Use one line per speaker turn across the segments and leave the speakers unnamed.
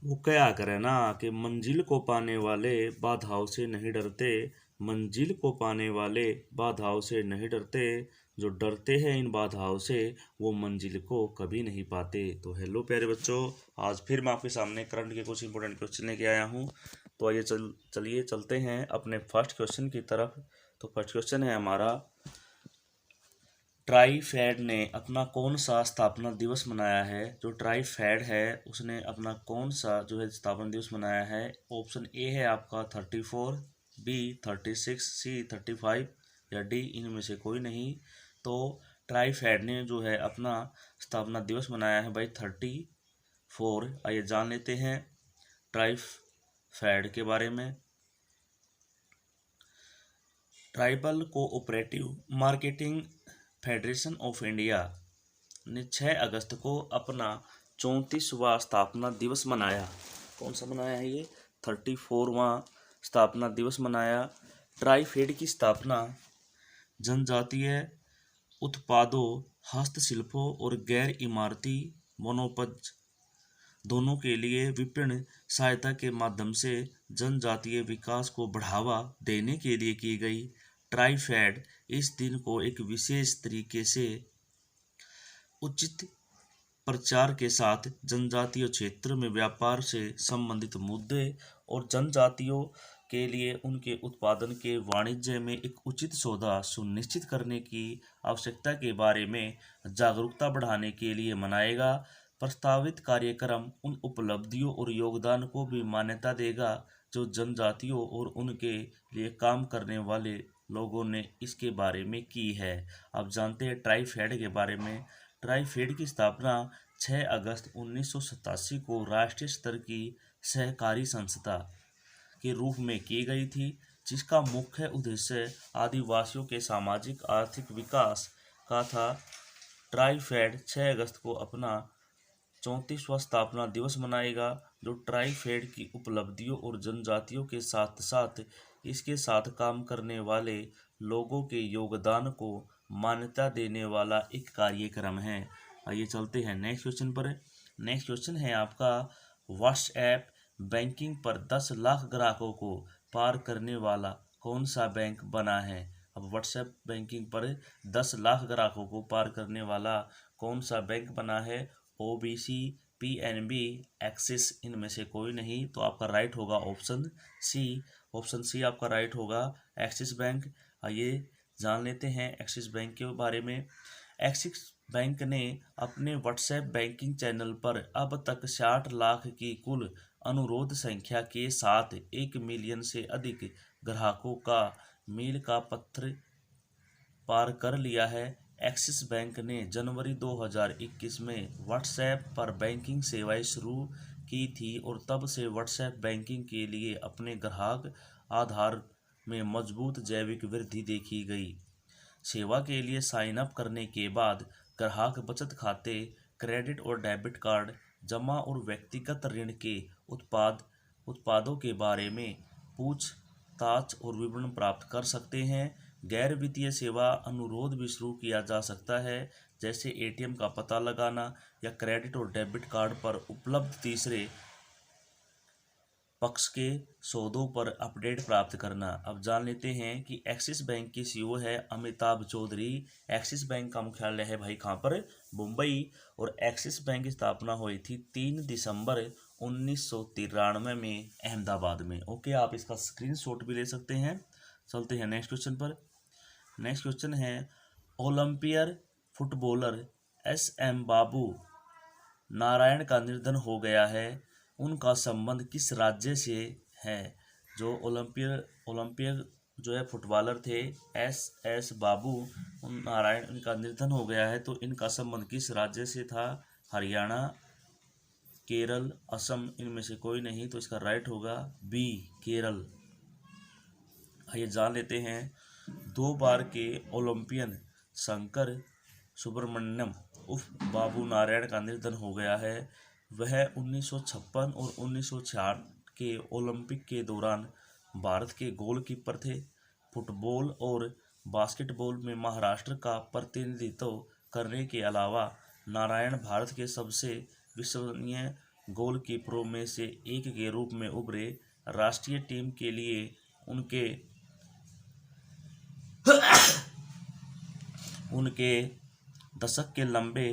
वो क्या करे ना कि मंजिल को पाने वाले बाधाओं से नहीं डरते। मंजिल को पाने वाले बाधाओं से नहीं डरते। जो डरते हैं इन बाधाओं से वो मंजिल को कभी नहीं पाते। तो हेलो प्यारे बच्चों, आज फिर मैं आपके सामने करंट के कुछ इंपॉर्टेंट क्वेश्चन लेके आया हूँ। तो आइए चलिए चलते हैं अपने फर्स्ट क्वेश्चन की तरफ। तो फर्स्ट क्वेश्चन है हमारा, ट्राइफेड ने अपना कौन सा स्थापना दिवस मनाया है। जो ट्राइफेड है उसने अपना कौन सा जो है स्थापना दिवस मनाया है। ऑप्शन ए है आपका 34, बी 36, सी 35 या डी इनमें से कोई नहीं। तो ट्राइफेड ने जो है अपना स्थापना दिवस मनाया है भाई 34। आइए जान लेते हैं ट्राइफेड के बारे में। Tribal cooperative marketing federation of India ने 6 अगस्त को अपना 34वां स्थापना दिवस मनाया। कौन सा मनाया है ये? 34वां स्थापना दिवस मनाया। ट्राइफेड की स्थापना जनजातीय उत्पादों, हस्तशिल्पों और गैर इमारती वनोपज दोनों के लिए विपणन सहायता के माध्यम से जनजातीय विकास को बढ़ावा देने के लिए की गई। ट्राइफेड इस दिन को एक विशेष तरीके से उचित प्रचार के साथ जनजातीय क्षेत्र में व्यापार से संबंधित मुद्दे और जनजातियों के लिए उनके उत्पादन के वाणिज्य में एक उचित सौदा सुनिश्चित करने की आवश्यकता के बारे में जागरूकता बढ़ाने के लिए मनाएगा। प्रस्तावित कार्यक्रम उन उपलब्धियों और योगदान को भी मान्यता देगा जो जनजातियों और उनके लिए काम करने वाले लोगों ने इसके बारे में की है। अब जानते हैं ट्राइफेड के बारे में। ट्राइफेड की स्थापना 6 अगस्त 1987 को राष्ट्रीय स्तर की सहकारी संस्था के रूप में की गई थी, जिसका मुख्य उद्देश्य आदिवासियों के सामाजिक आर्थिक विकास का था। ट्राइफेड 6 अगस्त को अपना 34वां स्थापना दिवस मनाएगा, जो ट्राइफेड की उपलब्धियों और जनजातियों के साथ साथ इसके साथ काम करने वाले लोगों के योगदान को मान्यता देने वाला एक कार्यक्रम है। आइए चलते हैं नेक्स्ट क्वेश्चन पर। नेक्स्ट क्वेश्चन है आपका, व्हाट्सएप बैंकिंग पर 10 लाख ग्राहकों को पार करने वाला कौन सा बैंक बना है। अब व्हाट्सएप बैंकिंग पर 10 लाख ग्राहकों को पार करने वाला कौन सा बैंक बना है। ओबीसी, पीएनबी, एक्सिस इनमें से कोई नहीं। तो आपका राइट होगा ऑप्शन सी। ऑप्शन सी आपका राइट होगा, एक्सिस बैंक। आइए जान लेते हैं एक्सिस बैंक के बारे में। एक्सिस बैंक ने अपने व्हाट्सएप बैंकिंग चैनल पर अब तक 60 लाख की कुल अनुरोध संख्या के साथ 1 मिलियन से अधिक ग्राहकों का मील का पत्थर पार कर लिया है। एक्सिस बैंक ने जनवरी 2021 में व्हाट्सएप पर बैंकिंग सेवाएं शुरू की थी और तब से व्हाट्सएप बैंकिंग के लिए अपने ग्राहक आधार में मजबूत जैविक वृद्धि देखी गई। सेवा के लिए साइन अप करने के बाद ग्राहक बचत खाते, क्रेडिट और डेबिट कार्ड, जमा और व्यक्तिगत ऋण के उत्पादों के बारे में पूछताछ और विवरण प्राप्त कर सकते हैं। गैर वित्तीय सेवा अनुरोध भी शुरू किया जा सकता है, जैसे एटीएम का पता लगाना या क्रेडिट और डेबिट कार्ड पर उपलब्ध तीसरे पक्ष के सौदों पर अपडेट प्राप्त करना। अब जान लेते हैं कि एक्सिस बैंक की सीईओ है अमिताभ चौधरी। एक्सिस बैंक का मुख्यालय है भाई कहाँ पर? मुंबई। और एक्सिस बैंक की स्थापना हुई थी 3 दिसंबर 1993 में अहमदाबाद में। ओके, आप इसका स्क्रीनशॉट भी ले सकते हैं। चलते हैं नेक्स्ट क्वेश्चन पर। नेक्स्ट क्वेश्चन है, ओलंपियर फुटबॉलर एस.एम. बाबू नारायण का निधन हो गया है, उनका संबंध किस राज्य से है। जो ओलंपियर जो है फुटबॉलर थे एस बाबू नारायण, इनका निधन हो गया है, तो इनका संबंध किस राज्य से था। हरियाणा, केरल, असम इनमें से कोई नहीं। तो इसका राइट होगा बी, केरल। आइए जान लेते हैं, 2 बार के ओलंपियन शंकर सुब्रमण्यम उर्फ बाबू नारायण का निधन हो गया है। वह 1956 और 1966 के ओलंपिक के दौरान भारत के गोलकीपर थे। फुटबॉल और बास्केटबॉल में महाराष्ट्र का प्रतिनिधित्व करने के अलावा नारायण भारत के सबसे विश्वसनीय गोलकीपरों में से एक के रूप में उभरे। राष्ट्रीय टीम के लिए उनके दशक के लंबे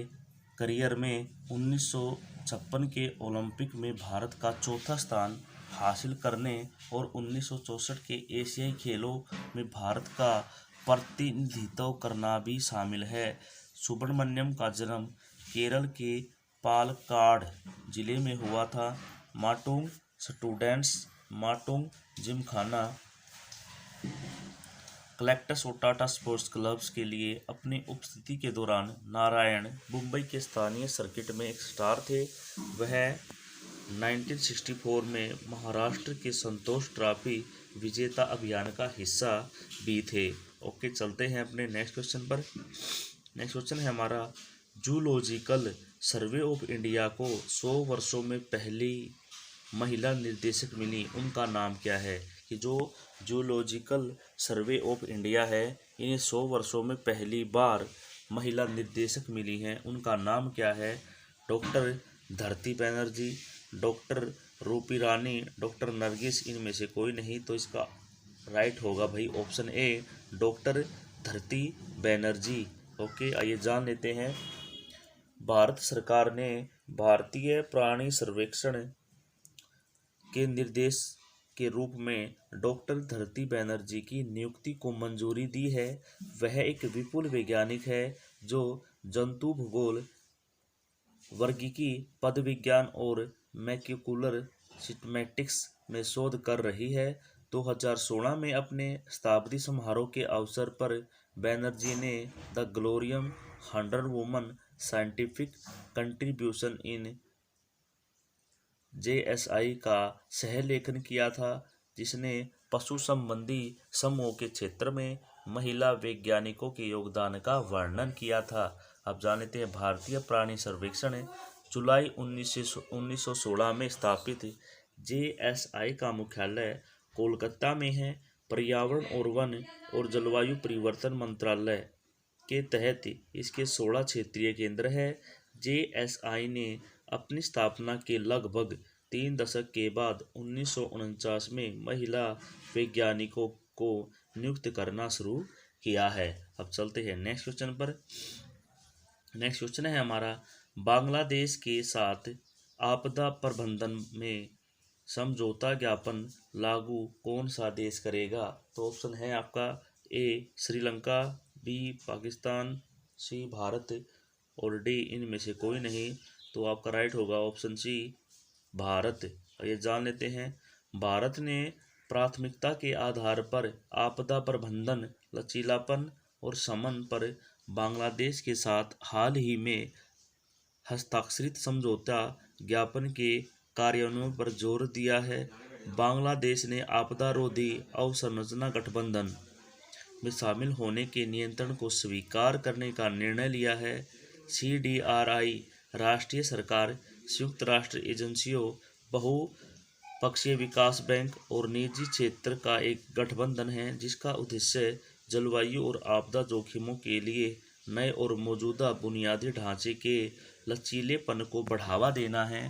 करियर में 1956 के ओलंपिक में भारत का चौथा स्थान हासिल करने और 1964 के एशियाई खेलों में भारत का प्रतिनिधित्व करना भी शामिल है। सुब्रमण्यम का जन्म केरल के पालक्काड जिले में हुआ था। माटुंग स्टूडेंट्स माटुंग जिमखाना कलेक्टर्स और टाटा स्पोर्ट्स क्लब्स के लिए अपनी उपस्थिति के दौरान नारायण मुंबई के स्थानीय सर्किट में एक स्टार थे। वह 1964 में महाराष्ट्र के संतोष ट्रॉफी विजेता अभियान का हिस्सा भी थे। ओके, चलते हैं अपने नेक्स्ट क्वेश्चन पर। नेक्स्ट क्वेश्चन है हमारा, जूलॉजिकल सर्वे ऑफ इंडिया को 100 वर्षों में पहली महिला निर्देशक मिली, उनका नाम क्या है? कि जो जूलॉजिकल सर्वे ऑफ इंडिया है, इन्हें 100 वर्षों में पहली बार महिला निर्देशक मिली हैं, उनका नाम क्या है? डॉक्टर धरती बैनर्जी, डॉक्टर रूपी रानी, डॉक्टर नरगिस, इनमें से कोई नहीं। तो इसका राइट होगा भाई ऑप्शन ए, डॉक्टर धरती बैनर्जी। ओके, आइए जान लेते हैं। भारत सरकार ने भारतीय प्राणी सर्वेक्षण के निर्देश के रूप में डॉक्टर धरती बैनर्जी की नियुक्ति को मंजूरी दी है। वह एक विपुल वैज्ञानिक है जो जंतु भूगोल, वर्गीकी, पद विज्ञान और मैक्यूकुलर सिस्टेमैटिक्स में शोध कर रही है। 2016 में अपने शताब्दी समारोह के अवसर पर बैनर्जी ने the glorious 100 women scientific contribution in JSI का सहलेखन किया था, जिसने पशु संबंधी समूह के क्षेत्र में महिला वैज्ञानिकों के योगदान का वर्णन किया था। अब जान लेते हैं भारतीय प्राणी सर्वेक्षण जुलाई 1916 में स्थापित JSI का मुख्यालय कोलकाता में है। पर्यावरण और वन और जलवायु परिवर्तन मंत्रालय के तहत इसके 16 क्षेत्रीय केंद्र है। JSI ने अपनी स्थापना के लगभग 3 दशक के बाद 1949 में महिला वैज्ञानिकों को नियुक्त करना शुरू किया है। अब चलते हैं नेक्स्ट क्वेश्चन पर। नेक्स्ट क्वेश्चन है हमारा, बांग्लादेश के साथ आपदा प्रबंधन में समझौता ज्ञापन लागू कौन सा देश करेगा? तो ऑप्शन है आपका ए श्रीलंका, बी पाकिस्तान, सी भारत और डी इनमें से कोई नहीं। तो आपका राइट होगा ऑप्शन सी भारत। ये जान लेते हैं। भारत ने प्राथमिकता के आधार पर आपदा प्रबंधन, लचीलापन और शमन पर बांग्लादेश के साथ हाल ही में हस्ताक्षरित समझौता ज्ञापन के कार्यान्वयन पर जोर दिया है। बांग्लादेश ने आपदा रोधी अवसंरचना गठबंधन में शामिल होने के नियंत्रण को स्वीकार करने का निर्णय लिया है। CDRI राष्ट्रीय सरकार, संयुक्त राष्ट्र एजेंसियों, बहुपक्षीय विकास बैंक और निजी क्षेत्र का एक गठबंधन है जिसका उद्देश्य जलवायु और आपदा जोखिमों के लिए नए और मौजूदा बुनियादी ढांचे के लचीलेपन को बढ़ावा देना है।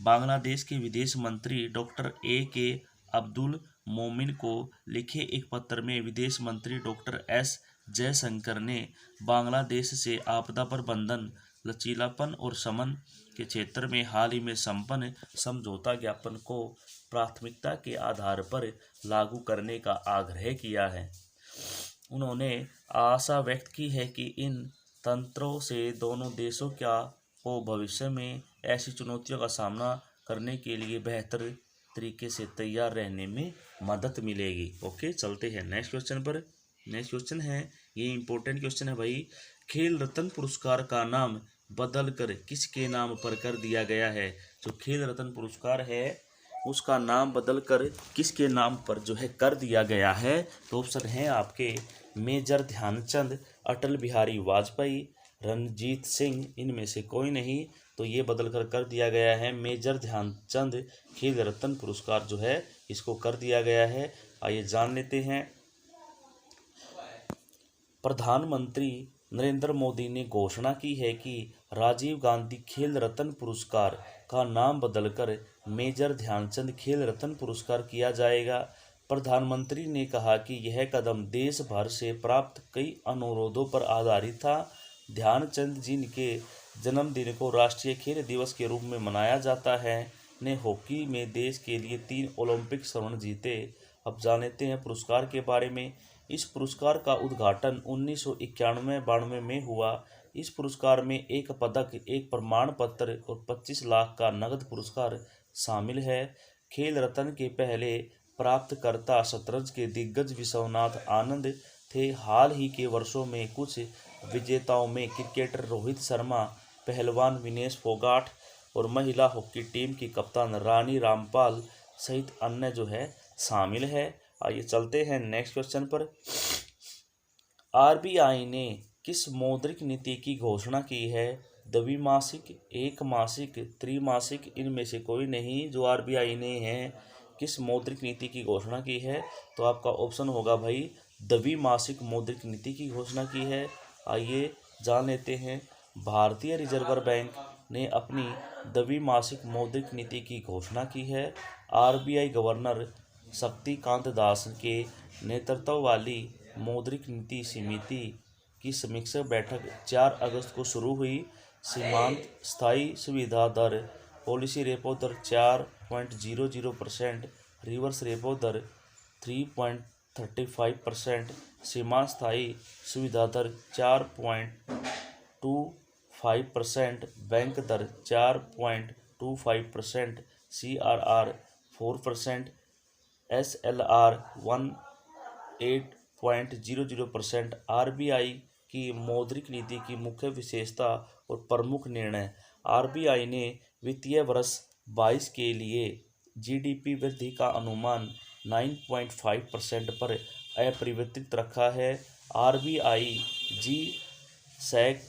बांग्लादेश के विदेश मंत्री डॉक्टर AK अब्दुल मोमिन को लिखे एक पत्र में विदेश मंत्री डॉक्टर S जयशंकर ने बांग्लादेश से आपदा प्रबंधन, लचीलापन और शमन के क्षेत्र में हाल ही में संपन्न समझौता ज्ञापन को प्राथमिकता के आधार पर लागू करने का आग्रह किया है। उन्होंने आशा व्यक्त की है कि इन तंत्रों से दोनों देशों को भविष्य में ऐसी चुनौतियों का सामना करने के लिए बेहतर तरीके से तैयार रहने में मदद मिलेगी। ओके, चलते हैं नेक्स्ट क्वेश्चन पर। नेक्स्ट क्वेश्चन है, ये इंपॉर्टेंट क्वेश्चन है भाई। खेल रत्न पुरस्कार का नाम बदलकर किसके नाम पर कर दिया गया है? जो खेल रत्न पुरस्कार है उसका नाम बदलकर किसके नाम पर जो है कर दिया गया है? तो ऑप्शन है आपके मेजर ध्यानचंद, अटल बिहारी वाजपेयी, रणजीत सिंह, इनमें से कोई नहीं। तो ये बदलकर कर दिया गया है मेजर ध्यानचंद खेल रत्न पुरस्कार जो है इसको कर दिया गया है। आइए जान लेते हैं। प्रधानमंत्री नरेंद्र मोदी ने घोषणा की है कि राजीव गांधी खेल रत्न पुरस्कार का नाम बदलकर मेजर ध्यानचंद खेल रत्न पुरस्कार किया जाएगा। प्रधानमंत्री ने कहा कि यह कदम देश भर से प्राप्त कई अनुरोधों पर आधारित था। ध्यानचंद जी के जन्मदिन को राष्ट्रीय खेल दिवस के रूप में मनाया जाता है। ने हॉकी में देश के लिए 3 ओलंपिक स्वर्ण जीते। अब जान लेते हैं पुरस्कार के बारे में। इस पुरस्कार का उद्घाटन 1991-92 में हुआ। इस पुरस्कार में एक पदक, एक प्रमाण पत्र और 25 लाख का नकद पुरस्कार शामिल है। खेल रत्न के पहले प्राप्तकर्ता शतरंज के दिग्गज विश्वनाथ आनंद थे। हाल ही के वर्षों में कुछ विजेताओं में क्रिकेटर रोहित शर्मा, पहलवान विनेश फोगाट और महिला हॉकी टीम की कप्तान रानी रामपाल सहित अन्य जो है शामिल है। आइए चलते हैं नेक्स्ट क्वेश्चन पर। आरबीआई ने किस मौद्रिक नीति की घोषणा की है? द्विमासिक, एक मासिक, त्रिमासिक, इनमें से कोई नहीं। जो आरबीआई ने है किस मौद्रिक नीति की घोषणा की है, तो आपका ऑप्शन होगा भाई द्विमासिक मौद्रिक नीति की घोषणा की है। आइए जान लेते हैं। भारतीय रिजर्व बैंक ने अपनी द्विमासिक मौद्रिक नीति की घोषणा की है। आरबीआई गवर्नर शक्तिकांत दास के नेतृत्व वाली मौद्रिक नीति समिति की समीक्षा बैठक 4 अगस्त को शुरू हुई। सीमांत स्थायी सुविधा दर, पॉलिसी रेपो दर 4.00%, रिवर्स रेपो दर 3.35%, सीमांत स्थायी सुविधा दर 4.25%, बैंक दर 4.25%, CRR 4%, SLR 18.00%। आरबीआई की मौद्रिक नीति की मुख्य विशेषता और प्रमुख निर्णय। आरबीआई ने वित्तीय वर्ष 22 के लिए जीडीपी वृद्धि का अनुमान 9.5% पर अपरिवर्तित रखा है। आरबीआई जी-सैक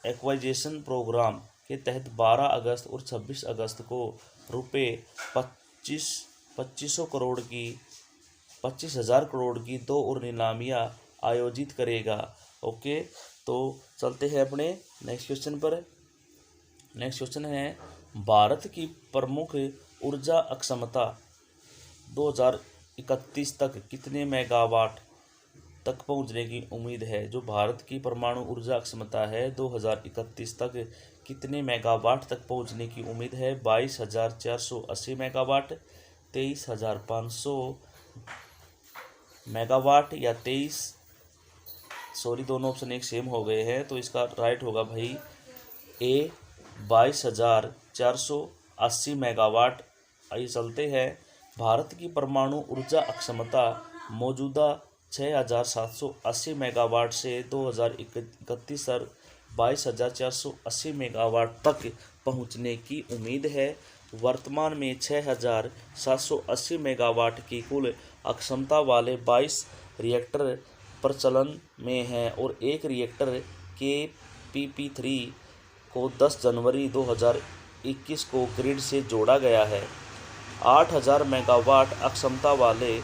एक्वाइजेशन प्रोग्राम के तहत 12 अगस्त और 26 अगस्त को रुपये 25,000 करोड़ की 2 और नीलामियाँ आयोजित करेगा। ओके, तो चलते हैं अपने नेक्स्ट क्वेश्चन पर। नेक्स्ट क्वेश्चन है, भारत की प्रमुख ऊर्जा अक्षमता 2031 तक कितने मेगावाट तक पहुंचने की उम्मीद है? जो भारत की परमाणु ऊर्जा क्षमता है 2031 तक कितने मेगावाट तक पहुंचने की उम्मीद है? 22,480 मेगावाट, 23,500 मेगावाट या दोनों ऑप्शन एक सेम हो गए हैं, तो इसका राइट होगा भाई ए 22,480 मेगावाट। आइए चलते हैं। भारत की परमाणु ऊर्जा अक्षमता मौजूदा 6,780 मेगावाट से 2031 तक 22,480 मेगावाट तक पहुंचने की उम्मीद है। वर्तमान में 6,780 मेगावाट की कुल अक्षमता वाले 22 रिएक्टर प्रचलन में हैं और एक रिएक्टर KPP3 को 10 जनवरी 2021 को ग्रिड से जोड़ा गया है। 8,000 मेगावाट अक्षमता वाले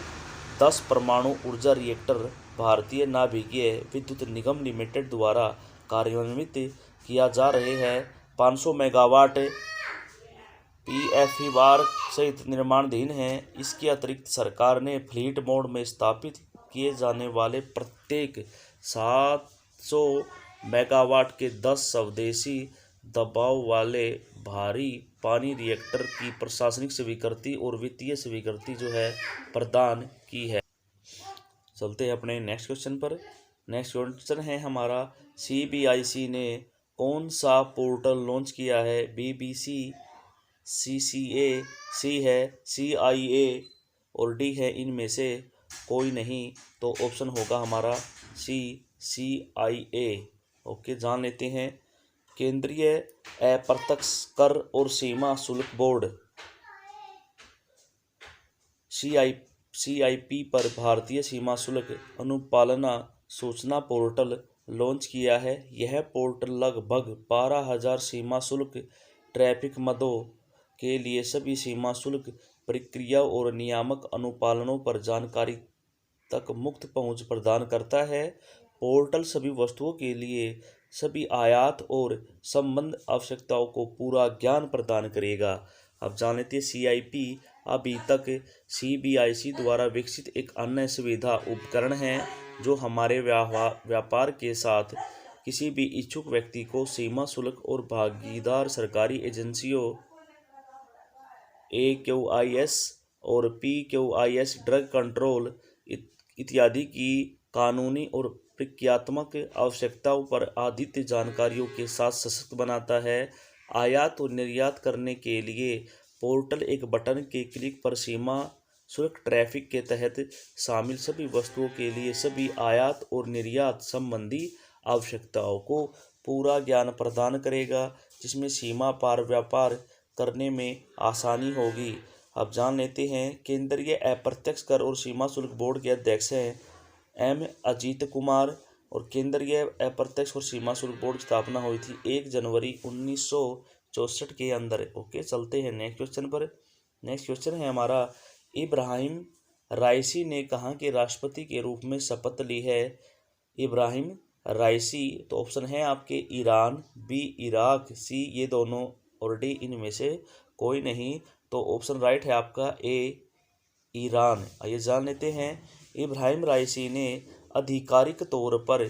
10 परमाणु ऊर्जा रिएक्टर भारतीय नाभिकीय विद्युत निगम लिमिटेड द्वारा कार्यान्वित किया जा रहे हैं। 500 मेगावाट PFE सहित निर्माणाधीन हैं। इसके अतिरिक्त सरकार ने फ्लीट मोड में स्थापित किए जाने वाले प्रत्येक 700 मेगावाट के 10 स्वदेशी दबाव वाले भारी पानी रिएक्टर की प्रशासनिक स्वीकृति और वित्तीय स्वीकृति जो है प्रदान की है। चलते हैं अपने नेक्स्ट क्वेश्चन पर। नेक्स्ट क्वेश्चन है हमारा, CBIC ने कौन सा पोर्टल लॉन्च किया है? BBC, CCA, C है, CIA और D है। इनमें से कोई नहीं, तो ऑप्शन होगा हमारा CIA। ओके, जान लेते हैं। केंद्रीय अप्रत्यक्ष कर और सीमा शुल्क बोर्ड CIP पर भारतीय सीमा शुल्क अनुपालना सूचना पोर्टल लॉन्च किया है। यह पोर्टल लगभग 12,000 सीमा शुल्क ट्रैफिक मदों के लिए सभी सीमा शुल्क प्रक्रियाओं और नियामक अनुपालनों पर जानकारी तक मुफ्त पहुंच प्रदान करता है। पोर्टल सभी वस्तुओं के लिए सभी आयात और संबंध आवश्यकताओं को पूरा ज्ञान प्रदान करेगा। अब जान लेते हैं CIP अभी तक CBIC द्वारा विकसित एक अन्य सुविधा उपकरण है जो हमारे व्यापार के साथ किसी भी इच्छुक व्यक्ति को सीमा शुल्क और भागीदार सरकारी एजेंसियों AQIS और PQIS ड्रग कंट्रोल इत्यादि की कानूनी और प्रक्रियात्मक आवश्यकताओं पर आधारित जानकारियों के साथ सशक्त बनाता है। आयात और निर्यात करने के लिए पोर्टल एक बटन के क्लिक पर सीमा शुल्क ट्रैफिक के तहत शामिल सभी वस्तुओं के लिए सभी आयात और निर्यात संबंधी आवश्यकताओं को पूरा ज्ञान प्रदान करेगा, जिसमें सीमा पार व्यापार करने में आसानी होगी। अब जान लेते हैं केंद्रीय अप्रत्यक्ष कर और सीमा शुल्क बोर्ड के अध्यक्ष हैं M अजीत कुमार, और केंद्रीय अप्रत्यक्ष और सीमा शुल्क बोर्ड की स्थापना हुई थी 1 जनवरी 1964 के अंदर। ओके, चलते हैं नेक्स्ट क्वेश्चन पर। नेक्स्ट क्वेश्चन है हमारा, इब्राहिम राइसी ने कहाँ के राष्ट्रपति के रूप में शपथ ली है? इब्राहिम राइसी, तो ऑप्शन है आपके ईरान, B इराक, C ये दोनों और D इनमें से कोई नहीं। तो ऑप्शन राइट है आपका A ईरान। आइए जान लेते हैं, इब्राहिम राइसी ने आधिकारिक तौर पर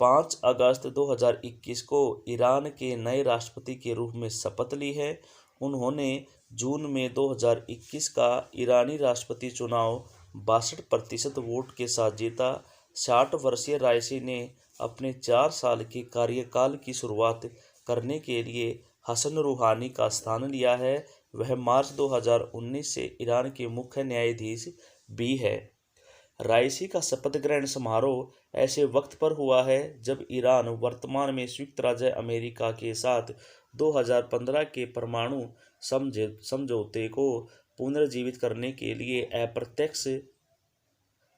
5 अगस्त 2021 को ईरान के नए राष्ट्रपति के रूप में शपथ ली है। उन्होंने जून में 2021 का ईरानी राष्ट्रपति चुनाव 62% वोट के साथ जीता। 60 वर्षीय राइसी ने अपने 4 साल के कार्यकाल की शुरुआत करने के लिए हसन रूहानी का स्थान लिया है। वह मार्च 2019 से ईरान के मुख्य न्यायाधीश भी है। राइसी का शपथ ग्रहण समारोह ऐसे वक्त पर हुआ है जब ईरान वर्तमान में संयुक्त राज्य अमेरिका के साथ 2015 के परमाणु समझौते को पुनर्जीवित करने के लिए अप्रत्यक्ष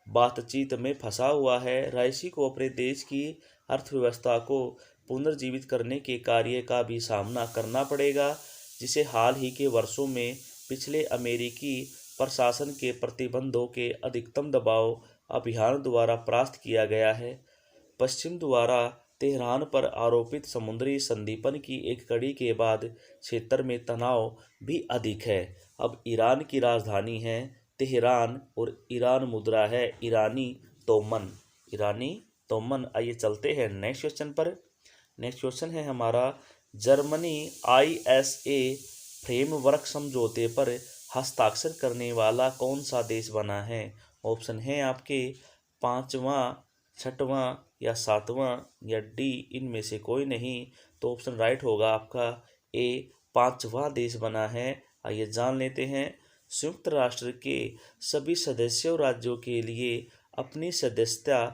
बातचीत में फंसा हुआ है। राइसी को अपने देश की अर्थव्यवस्था को पुनर्जीवित करने के कार्य का भी सामना करना पड़ेगा, जिसे हाल ही के वर्षों में पिछले अमेरिकी प्रशासन के प्रतिबंधों के अधिकतम दबाव अभियान द्वारा परास्त किया गया है। पश्चिम द्वारा तेहरान पर आरोपित समुद्री संदीपन की एक कड़ी के बाद क्षेत्र में तनाव भी अधिक है। अब ईरान की राजधानी है तेहरान और ईरान मुद्रा है ईरानी तोमन। ईरानी तोमन। आइए चलते हैं नेक्स्ट क्वेश्चन पर। नेक्स्ट क्वेश्चन है हमारा, जर्मनी ISA फ्रेमवर्क समझौते पर हस्ताक्षर करने वाला कौन सा देश बना है? ऑप्शन है आपके 5वां, 6वां या 7वां या D इनमें से कोई नहीं। तो ऑप्शन राइट होगा आपका A 5वां देश बना है। आइए जान लेते हैं, संयुक्त राष्ट्र के सभी सदस्यों राज्यों के लिए अपनी सदस्यता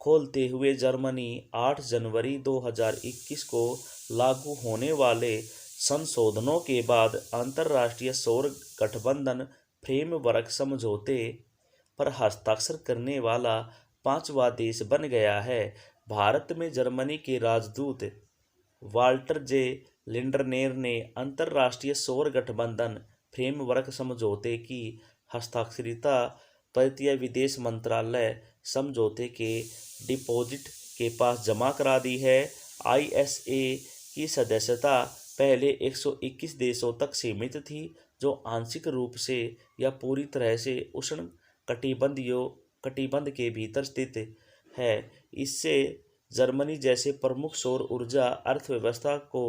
खोलते हुए जर्मनी 8 जनवरी 2021 को लागू होने वाले संशोधनों के बाद अंतर्राष्ट्रीय सौर गठबंधन फ्रेमवर्क समझौते पर हस्ताक्षर करने वाला 5वां देश बन गया है। भारत में जर्मनी के राजदूत वाल्टर जे लिंडरनेर ने अंतर्राष्ट्रीय सौर गठबंधन फ्रेमवर्क समझौते की हस्ताक्षरिता भारतीय विदेश मंत्रालय समझौते के डिपॉजिट के पास जमा करा दी है। ISA की सदस्यता पहले 121 देशों तक सीमित थी, जो आंशिक रूप से या पूरी तरह से उष्ण कटिबंध के भीतर स्थित है। इससे जर्मनी जैसे प्रमुख सौर ऊर्जा अर्थव्यवस्था को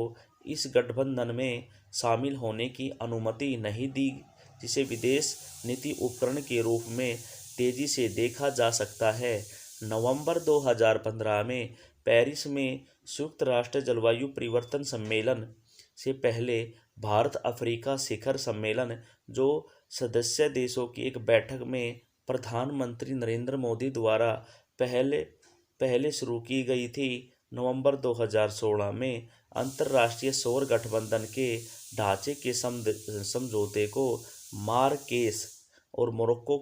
इस गठबंधन में शामिल होने की अनुमति नहीं दी, जिसे विदेश नीति उपकरण के रूप में तेजी से देखा जा सकता है। नवंबर 2015 में पेरिस में संयुक्त राष्ट्र जलवायु परिवर्तन सम्मेलन से पहले भारत अफ्रीका शिखर सम्मेलन, जो सदस्य देशों की एक बैठक में प्रधानमंत्री नरेंद्र मोदी द्वारा पहले शुरू की गई थी, नवंबर 2016 में अंतर्राष्ट्रीय सौर गठबंधन के ढांचे के समझौते को मार्राकेश और मोरक्को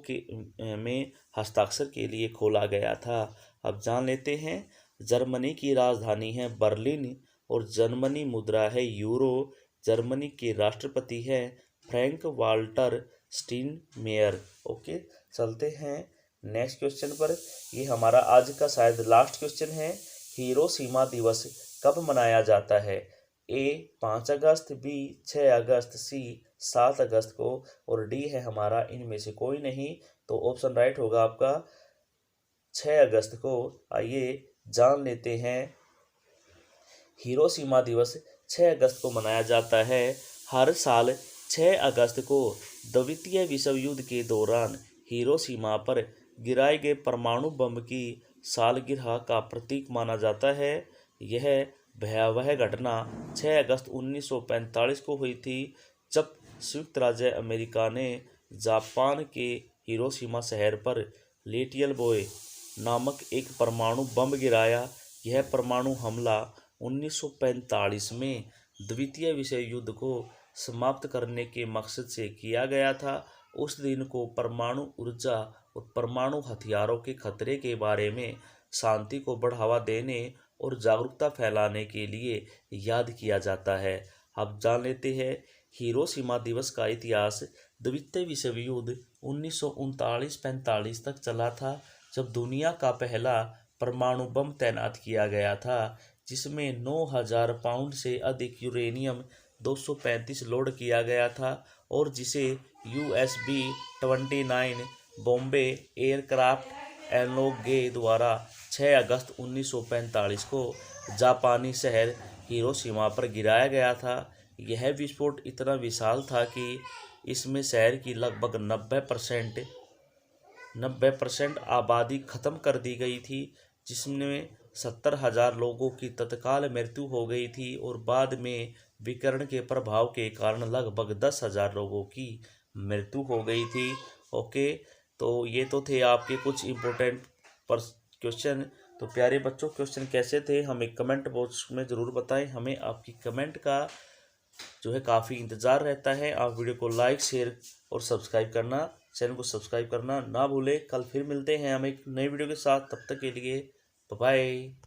में हस्ताक्षर के लिए खोला गया था। अब जान लेते हैं, जर्मनी की राजधानी है बर्लिन और जर्मनी मुद्रा है यूरो। जर्मनी के राष्ट्रपति है फ्रैंक वाल्टर स्टीनमेयर। ओके, चलते हैं नेक्स्ट क्वेश्चन पर। ये हमारा आज का शायद लास्ट क्वेश्चन है। हिरोशिमा दिवस कब मनाया जाता है? ए 5 अगस्त, बी 6 अगस्त, सी 7 अगस्त को और डी है हमारा इनमें से कोई नहीं। तो ऑप्शन राइट होगा आपका 6 अगस्त को। आइए जान लेते हैं। हिरोशिमा दिवस 6 अगस्त को मनाया जाता है। हर साल 6 अगस्त को द्वितीय विश्व युद्ध के दौरान हिरोशिमा पर गिराए गए परमाणु बम की सालगिरह का प्रतीक माना जाता है। यह भयावह घटना 6 अगस्त 1945 को हुई थी, जब संयुक्त राज्य अमेरिका ने जापान के हिरोशिमा शहर पर लिटिल बॉय नामक एक परमाणु बम गिराया। यह परमाणु हमला 1945 में द्वितीय विश्व युद्ध को समाप्त करने के मकसद से किया गया था। उस दिन को परमाणु ऊर्जा और परमाणु हथियारों के खतरे के बारे में शांति को बढ़ावा देने और जागरूकता फैलाने के लिए याद किया जाता है। अब जान लेते हैं हिरोशिमा दिवस का इतिहास। द्वितीय विश्व युद्ध 1939-45 तक चला था, जब दुनिया का पहला परमाणु बम तैनात किया गया था, जिसमें 9,000 पाउंड से अधिक यूरेनियम 235 लोड किया गया था और जिसे USB-29 बॉम्बे एयरक्राफ्ट एनोगे द्वारा 6 अगस्त 1945 को जापानी शहर हिरोशिमा पर गिराया गया था। यह विस्फोट इतना विशाल था कि इसमें शहर की लगभग 90% आबादी खत्म कर दी गई थी, जिसमें 70,000 लोगों की तत्काल मृत्यु हो गई थी और बाद में विकिरण के प्रभाव के कारण लगभग 10,000 लोगों की मृत्यु हो गई थी। ओके, तो ये तो थे आपके कुछ इम्पोर्टेंट क्वेश्चन। तो प्यारे बच्चों, क्वेश्चन कैसे थे हमें कमेंट बॉक्स में ज़रूर बताएं। हमें आपकी कमेंट का जो है काफ़ी इंतज़ार रहता है। आप वीडियो को लाइक, शेयर और सब्सक्राइब करना, चैनल को सब्सक्राइब करना ना भूलें। कल फिर मिलते हैं हम एक नई वीडियो के साथ। तब तक के लिए बाय बाय।